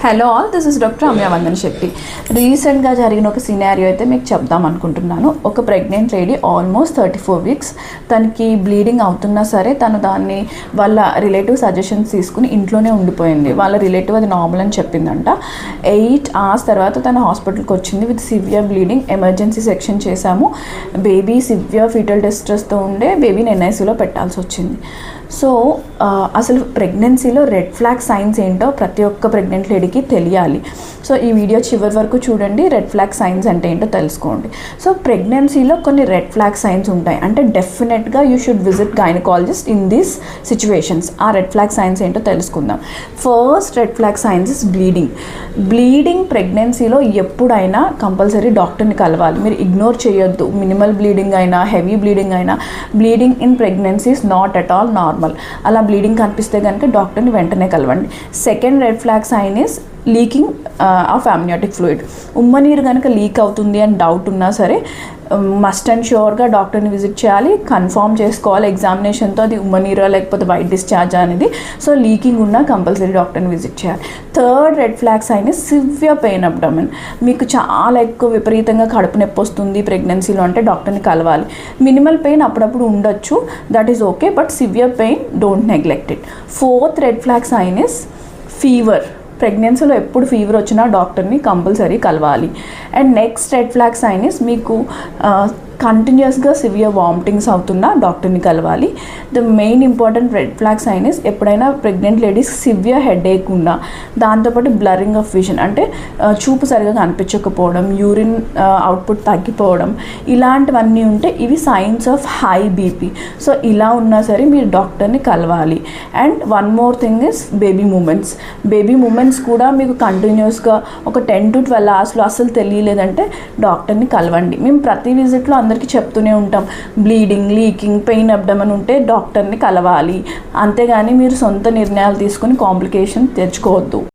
Hello all, this is doctor Amya Vandana Shetty. రీసెంట్గా జరిగిన ఒక సినారియో అయితే మీకు చెప్దాం అనుకుంటున్నాను. ఒక ప్రెగ్నెంట్ లేడీ ఆల్మోస్ట్ 34 వీక్స్, తనకి బ్లీడింగ్ అవుతున్నా సరే తను దాన్ని వాళ్ళ రిలేటివ్ సజెషన్స్ తీసుకుని ఇంట్లోనే ఉండిపోయింది. వాళ్ళ రిలేటివ్ అది నార్మల్ అని చెప్పిందంట. 8 hours తర్వాత తన హాస్పిటల్కి వచ్చింది with severe bleeding. Emergency section చేశాము. బేబీ సివియర్ ఫీటల్ డిస్ట్రెస్తో ఉండే బేబీని ఎన్ఐసీలో పెట్టాల్సి వచ్చింది. సో అసలు ప్రెగ్నెన్సీలో రెడ్ ఫ్లాగ్ సైన్స్ ఏంటో ప్రతి ఒక్క ప్రెగ్నెంట్ లేడీకి తెలియాలి. సో ఈ వీడియో చివరి వరకు చూడండి, రెడ్ ఫ్లాగ్ సైన్స్ అంటే ఏంటో తెలుసుకోండి. సో ప్రెగ్నెన్సీలో కొన్ని రెడ్ ఫ్లాగ్ సైన్స్ ఉంటాయి, అంటే డెఫినెట్గా you should visit gynaecologist in these situations. ఆ రెడ్ ఫ్లాగ్ సైన్స్ ఏంటో తెలుసుకుందాం. First red flag signs is bleeding. Bleeding ప్రెగ్నెన్సీలో ఎప్పుడైనా కంపల్సరీ డాక్టర్ని కలవాలి. మీరు ఇగ్నోర్ చేయొద్దు. మినిమల్ బ్లీడింగ్ అయినా హెవీ బ్లీడింగ్ అయినా, bleeding in pregnancy is not at all normal. అలా బ్లీడింగ్ కనిపిస్తే కనుక డాక్టర్ని వెంటనే కలవండి. Second red flag sign is leaking of amniotic fluid. ఉమ్మనీరు కనుక లీక్ అవుతుంది అని డౌట్ ఉన్నా సరే మస్ట్ అండ్ ష్యూర్గా డాక్టర్ని విజిట్ చేయాలి. కన్ఫర్మ్ చేసుకోవాలి ఎగ్జామినేషన్తో అది ఉమ్మనీరా లేకపోతే వైట్ డిశ్చార్జ్ అనేది. సో లీకింగ్ ఉన్నా కంపల్సరీ డాక్టర్ని విజిట్ చేయాలి. Third red flag sign is severe pain abdomen. మీకు చాలా ఎక్కువ విపరీతంగా కడుపు నొప్పి వస్తుంది ప్రెగ్నెన్సీలో అంటే డాక్టర్ని కలవాలి. మినిమల్ పెయిన్ అప్పుడప్పుడు ఉండొచ్చు, that is okay, but severe pain don't neglect it. Fourth red flag sign is fever. ప్రెగ్నెన్సీలో ఎప్పుడు ఫీవర్ వచ్చినా డాక్టర్ని కంపల్సరీ కలవాలి. And next red flag sign is మీకు కంటిన్యూస్గా సివియర్ వామిటింగ్స్ అవుతున్నా డాక్టర్ని కలవాలి. The main important red flag sign is ఎప్పుడైనా ప్రెగ్నెంట్ లేడీస్ సివియర్ హెడేక్ ఉన్నా, దాంతోపాటు బ్లరింగ్ ఆఫ్ విజన్ అంటే చూపు సరిగా కనిపించకపోవడం, యూరిన్ అవుట్పుట్ తగ్గిపోవడం, ఇలాంటివన్నీ ఉంటే ఇవి signs of high BP. So ఇలా ఉన్నా సరే మీరు డాక్టర్ని కలవాలి. And one more thing is baby movements. Baby movements కూడా మీకు కంటిన్యూస్గా ఒక 10 to 12 hours అసలు తెలియలేదంటే డాక్టర్ని కలవండి. మేము ప్రతి విజిట్లో అందరికీ చెప్తూనే ఉంటాం, బ్లీడింగ్, లీకింగ్, పెయిన్ అబ్డమన్ ఉంటే డాక్టర్ని కలవాలి. అంతేగాని మీరు సొంత నిర్ణయాలు తీసుకొని కాంప్లికేషన్ తెచ్చుకోవద్దు.